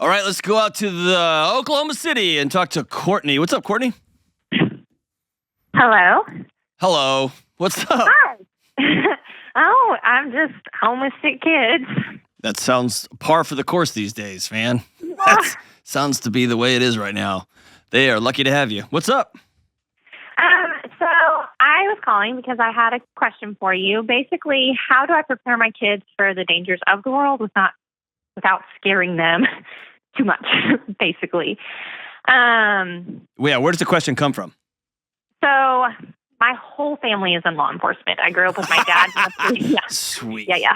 All right, let's go out to the Oklahoma City and talk to Courtney. What's up, Courtney? Hello. Hello. What's up? Hi. Oh, I'm just home with sick kids. That sounds par for the course these days, man. That sounds to be the way it is right now. They are lucky to have you. What's up? So I was calling because I had a question for you. Basically, how do I prepare my kids for the dangers of the world without scaring them too much, basically? Yeah, where does the question come from? So my whole family is in law enforcement. I grew up with my dad. Yeah. Sweet. Yeah.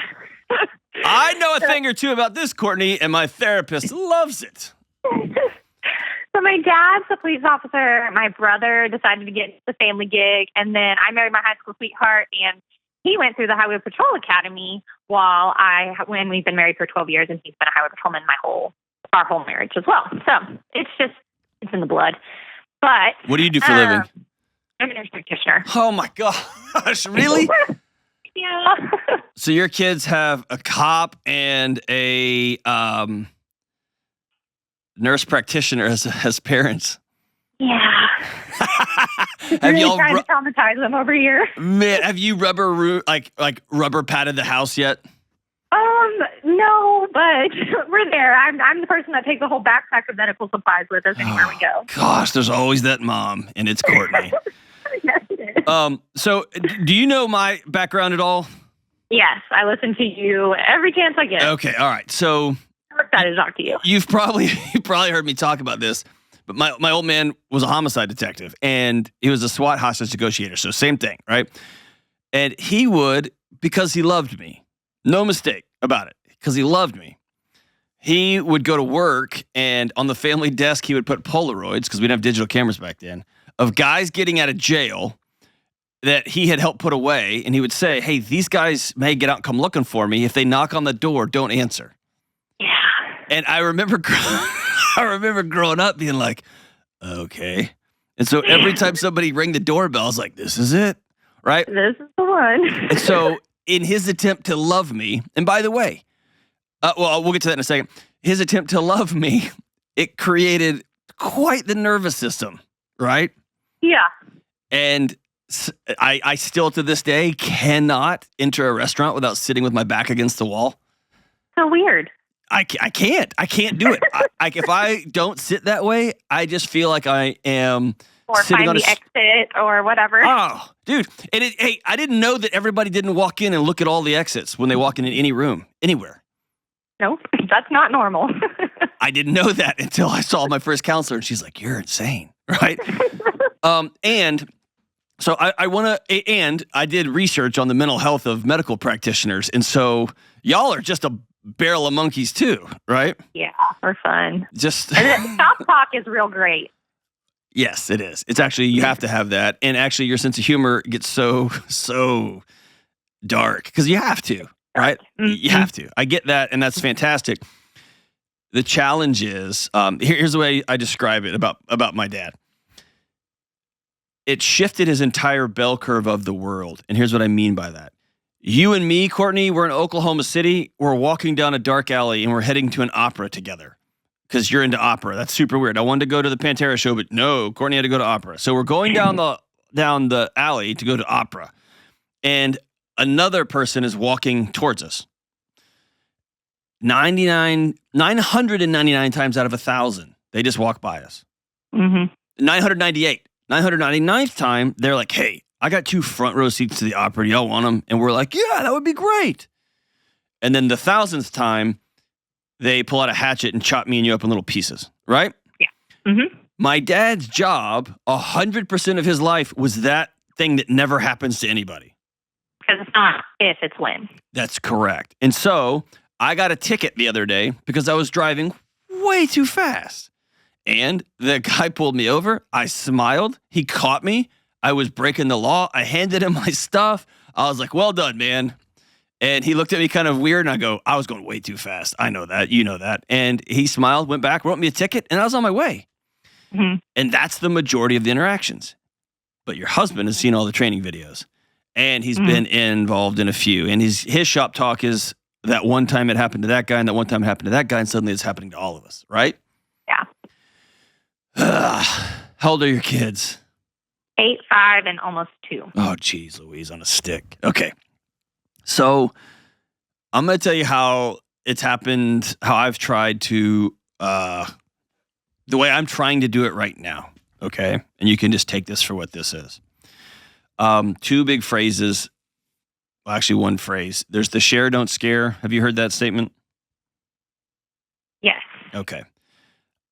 I know a thing or two about this, Courtney, and my therapist loves it. So my dad's a police officer. My brother decided to get the family gig, and then I married my high school sweetheart, and he went through the Highway Patrol Academy when we've been married for 12 years, and he's been a highway patrolman our whole marriage as well. So it's in the blood. But what do you do for a living? I'm a nurse practitioner. Oh my gosh, really? Yeah. So your kids have a cop and a nurse practitioner as parents. Yeah. Have really y'all trying to traumatize them over here. Man, have you rubber padded the house yet? No, but we're there. I'm the person that takes a whole backpack of medical supplies with us anywhere we go. Gosh, there's always that mom, and it's Courtney. Yes, it is. So do you know my background at all? Yes, I listen to you every chance I get. Okay, all right. So I'm excited to talk to you. you've probably heard me talk about this, but my old man was a homicide detective, and he was a SWAT hostage negotiator. So same thing, right? And he would, because he loved me, no mistake about it, because he loved me, he would go to work, and on the family desk, he would put Polaroids, because we didn't have digital cameras back then, of guys getting out of jail that he had helped put away. And he would say, hey, these guys may get out and come looking for me. If they knock on the door, don't answer. Yeah. And I remember growing up being like, okay. And so every time somebody rang the doorbell, I was like, this is it, right? This is the one. And so in his attempt to love me, and by the way, we'll get to that in a second. His attempt to love me, it created quite the nervous system, right? Yeah. And I still to this day cannot enter a restaurant without sitting with my back against the wall. So weird. I can't do it. If I don't sit that way, I just feel like I am or sitting find on the exit or whatever. Oh, dude. And hey, I didn't know that everybody didn't walk in and look at all the exits when they walk in any room, anywhere. Nope, that's not normal. I didn't know that until I saw my first counselor, and she's like, you're insane, right? And so I did research on the mental health of medical practitioners, and so y'all are just a barrel of monkeys too, right? Yeah, for fun. Just and shop talk is real great. Yes, it is. It's actually, you have to have that. And actually your sense of humor gets so dark because you have to, right? Mm-hmm. You have to. I get that. And that's fantastic. The challenge is, here's the way I describe it about my dad. It shifted his entire bell curve of the world. And here's what I mean by that. You and me, Courtney, we're in Oklahoma City. We're walking down a dark alley and we're heading to an opera together. Because you're into opera. That's super weird. I wanted to go to the Pantera show, but no, Courtney had to go to opera. So we're going down the alley to go to opera. And another person is walking towards us. 999 times out of 1,000, they just walk by us. Mm-hmm. 999th time, they're like, hey, I got 2 front row seats to the opera. Do y'all want them? And we're like, yeah, that would be great. And then the 1,000th time, they pull out a hatchet and chop me and you up in little pieces, right? Yeah. Mm-hmm. My dad's job, 100% of his life, was that thing that never happens to anybody. Because it's not if, it's when. That's correct. And so I got a ticket the other day because I was driving way too fast. And the guy pulled me over. I smiled. He caught me. I was breaking the law. I handed him my stuff. I was like, well done, man. And he looked at me kind of weird, and I go, I was going way too fast. I know that. You know that. And he smiled, went back, wrote me a ticket, and I was on my way. Mm-hmm. And that's the majority of the interactions. But your husband has seen all the training videos, and he's been involved in a few. And his shop talk is that one time it happened to that guy and that one time it happened to that guy and suddenly it's happening to all of us, right? Yeah. How old are your kids? 8, 5, and almost 2. Oh, geez, Louise, on a stick. Okay. So I'm going to tell you how it's happened, how I've tried to, the way I'm trying to do it right now. Okay. And you can just take this for what this is. 2 big phrases. Well, actually, one phrase. There's the share, don't scare. Have you heard that statement? Yes. Okay.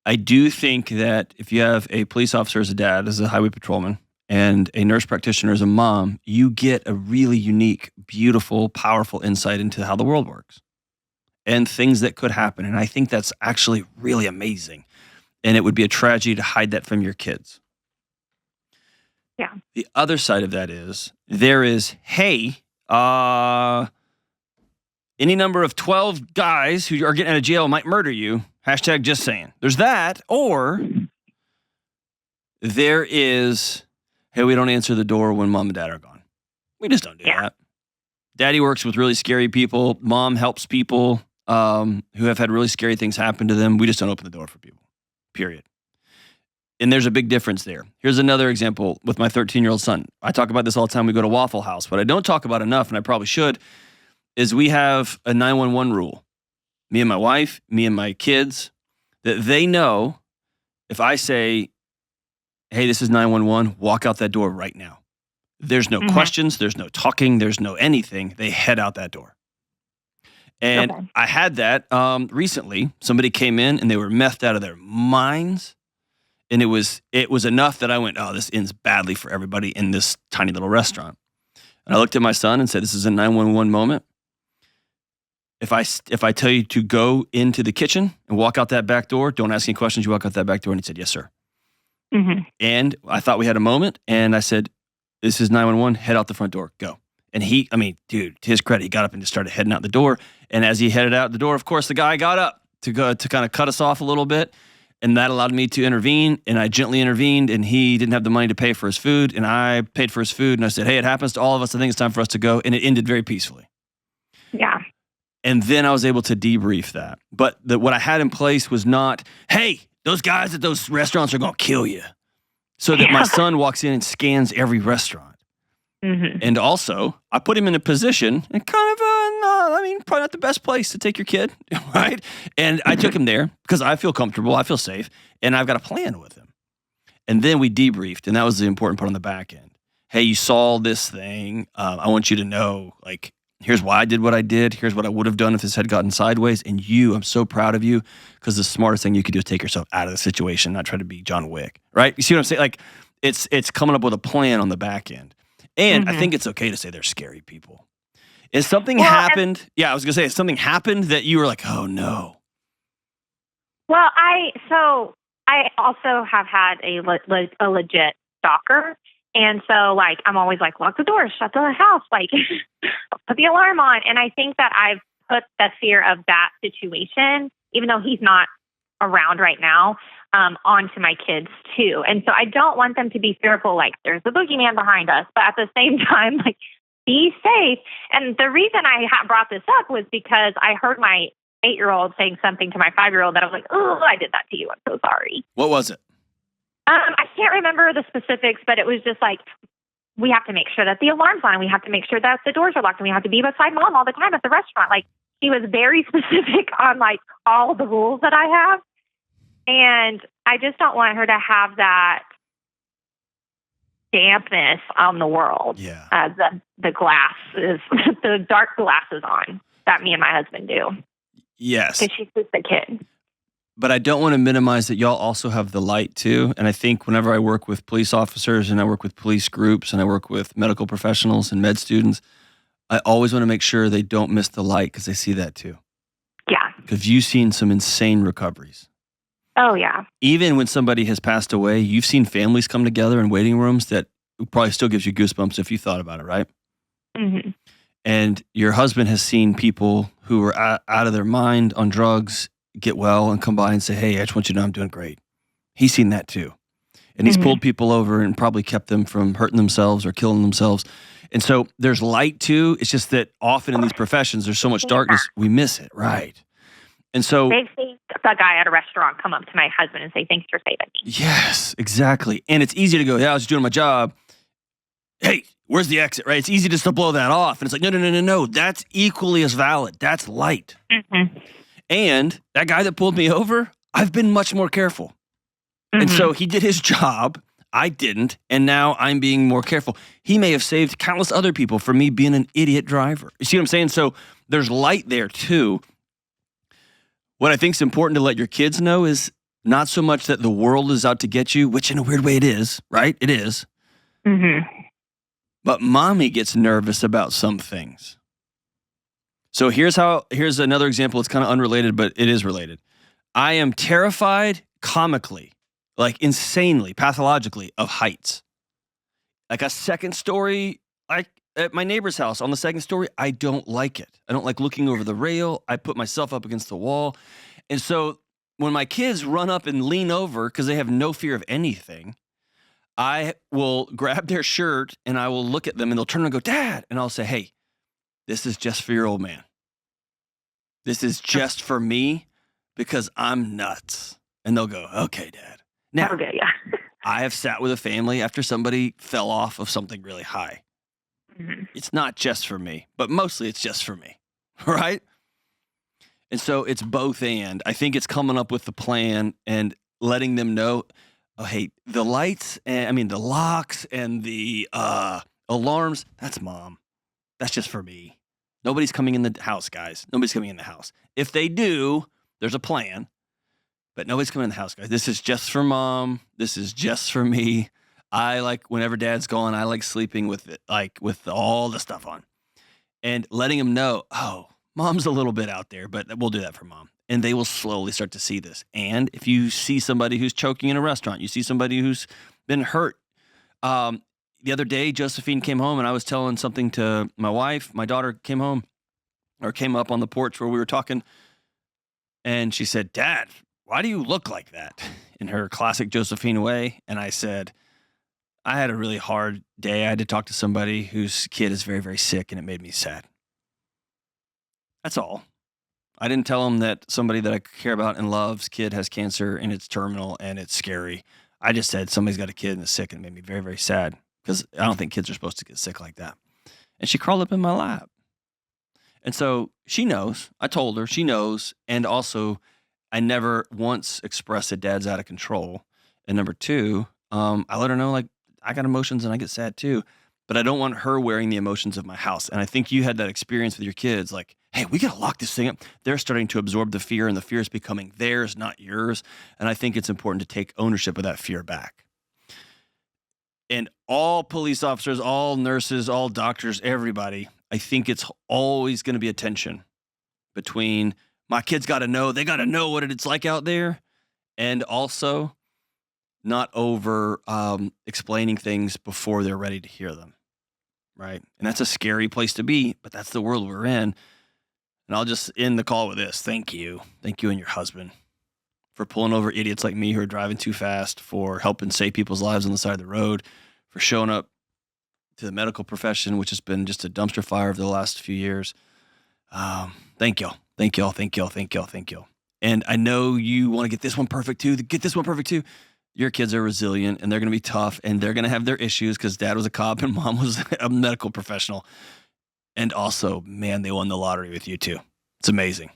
I do think that if you have a police officer as a dad, as a highway patrolman, and a nurse practitioner as a mom, you get a really unique, beautiful, powerful insight into how the world works and things that could happen. And I think that's actually really amazing. And it would be a tragedy to hide that from your kids. Yeah. The other side of that is there is, hey, any number of 12 guys who are getting out of jail might murder you. Hashtag just saying. There's that. Or there is, hey, we don't answer the door when mom and dad are gone. We just don't do that. Daddy works with really scary people. Mom helps people who have had really scary things happen to them. We just don't open the door for people, period. And there's a big difference there. Here's another example with my 13-year-old son. I talk about this all the time. We go to Waffle House. What I don't talk about enough, and I probably should, is we have a 911 rule. Me and my wife, me and my kids, that they know if I say, hey, this is 911, walk out that door right now. There's no questions, there's no talking, there's no anything. They head out that door. And I had that recently. Somebody came in and they were methed out of their minds. And it was enough that I went, oh, this ends badly for everybody in this tiny little restaurant. And I looked at my son and said, this is a 911 moment. If I tell you to go into the kitchen and walk out that back door, don't ask any questions, you walk out that back door. And he said, yes, sir. And I thought we had a moment, and I said, this is 911, head out the front door, go. And dude, to his credit, he got up and just started heading out the door. And as he headed out the door, of course, the guy got up to kind of cut us off a little bit. And that allowed me to intervene, and I gently intervened, and he didn't have the money to pay for his food, and I paid for his food, and I said, hey, it happens to all of us. I think it's time for us to go. And it ended very peacefully. Yeah. And then I was able to debrief that. But what I had in place was not, hey, those guys at those restaurants are going to kill you. So that my son walks in and scans every restaurant. And also, I put him in a position and probably not the best place to take your kid, right? And I took him there because I feel comfortable, I feel safe, and I've got a plan with him. And then we debriefed, and that was the important part on the back end. Hey, you saw this thing. I want you to know, like, here's why I did what I did. Here's what I would have done if this had gotten sideways. And I'm so proud of you because the smartest thing you could do is take yourself out of the situation, not try to be John Wick, right? You see what I'm saying? Like, it's coming up with a plan on the back end. And I think it's okay to say they're scary people. If something happened, I was going to say, if something happened that you were like, oh, no. Well, I also have had a legit stalker. And so, like, I'm always like, lock the doors, shut the house, like, put the alarm on. And I think that I've put the fear of that situation, even though he's not around right now, onto my kids, too. And so I don't want them to be fearful, like, there's the boogeyman behind us. But at the same time, like, be safe. And the reason I brought this up was because I heard my 8-year-old saying something to my 5-year-old that I was like, oh, I did that to you. I'm so sorry. What was it? I can't remember the specifics, but it was just like, we have to make sure that the alarm's on. We have to make sure that the doors are locked, and we have to be beside mom all the time at the restaurant. Like, he was very specific on, like, all the rules that I have. And I just don't want her to have that dampness on the world. Yeah. The glass is, the dark glass is on that me and my husband do. Yes. Because she's just a kid. But I don't want to minimize that y'all also have the light too. And I think whenever I work with police officers and I work with police groups and I work with medical professionals and med students, I always want to make sure they don't miss the light because they see that too. Yeah. Because you've seen some insane recoveries. Oh, yeah. Even when somebody has passed away, you've seen families come together in waiting rooms that probably still gives you goosebumps if you thought about it, right? And your husband has seen people who are out of their mind on drugs get well and come by and say, hey, I just want you to know I'm doing great. He's seen that too. And he's pulled people over and probably kept them from hurting themselves or killing themselves. And so there's light too. It's just that often in these professions, there's so much darkness, we miss it. Right. And so they've seen a guy at a restaurant come up to my husband and say, "Thanks for saving me." yes, exactly. And it's easy to go, yeah, I was just doing my job. Hey, where's the exit, right? It's easy just to blow that off. And it's like, no. That's equally as valid. That's light. Mm-hmm. And that guy that pulled me over, I've been much more careful. Mm-hmm. And so he did his job. I didn't. And now I'm being more careful. He may have saved countless other people for me being an idiot driver. You see what I'm saying? So there's light there too. What I think is important to let your kids know is not so much that the world is out to get you, which in a weird way it is, right? It is. Mm-hmm. But mommy gets nervous about some things. So here's another example. It's kind of unrelated, but it is related. I am terrified comically, like insanely, pathologically, of heights. Like a second story, like at my neighbor's house on the second story, I don't like it. I don't like looking over the rail. I put myself up against the wall. And so when my kids run up and lean over because they have no fear of anything, I will grab their shirt and I will look at them and they'll turn and go, "Dad." And I'll say, "Hey, this is just for your old man. This is just for me because I'm nuts." And they'll go, "Okay, Dad." Now, Okay, yeah. I have sat with a family after somebody fell off of something really high. Mm-hmm. It's not just for me, but mostly it's just for me, right? And so it's both and. I think it's coming up with the plan and letting them know, oh, hey, the lights, the locks and the alarms, that's Mom. That's just for me. Nobody's coming in the house, guys. Nobody's coming in the house. If they do, there's a plan, but nobody's coming in the house, guys. This is just for Mom. This is just for me. I like whenever Dad's gone, I like sleeping with it, like with all the stuff on and letting them know, oh, Mom's a little bit out there, but we'll do that for Mom. And they will slowly start to see this. And if you see somebody who's choking in a restaurant, you see somebody who's been hurt. The other day, Josephine came home and I was telling something to my wife. My daughter came up on the porch where we were talking. And she said, "Dad, why do you look like that?" In her classic Josephine way. And I said, I had a really hard day. I had to talk to somebody whose kid is very, very sick and it made me sad. That's all. I didn't tell them that somebody that I care about and love's kid has cancer and it's terminal and it's scary. I just said somebody's got a kid and is sick and it made me very, very sad because I don't think kids are supposed to get sick like that. And she crawled up in my lap. And so she knows. I told her. She knows. And also, I never once expressed that Dad's out of control. And number two, I let her know, like, I got emotions and I get sad too. But I don't want her wearing the emotions of my house. And I think you had that experience with your kids. Like, hey, we got to lock this thing up. They're starting to absorb the fear and the fear is becoming theirs, not yours. And I think it's important to take ownership of that fear back. And all police officers, all nurses, all doctors, everybody, I think it's always going to be a tension between my kids got to know, they got to know what it's like out there. And also not over explaining things before they're ready to hear them, right? And that's a scary place to be, but that's the world we're in. And I'll just end the call with this. Thank you. Thank you and your husband for pulling over idiots like me who are driving too fast, for helping save people's lives on the side of the road, for showing up to the medical profession, which has been just a dumpster fire over the last few years. Thank y'all. Thank y'all. Thank y'all. Thank y'all. Thank y'all. And I know you want to get this one perfect too. Get this one perfect too. Your kids are resilient and they're going to be tough and they're going to have their issues because Dad was a cop and Mom was a medical professional. And also, man, they won the lottery with you too. It's amazing.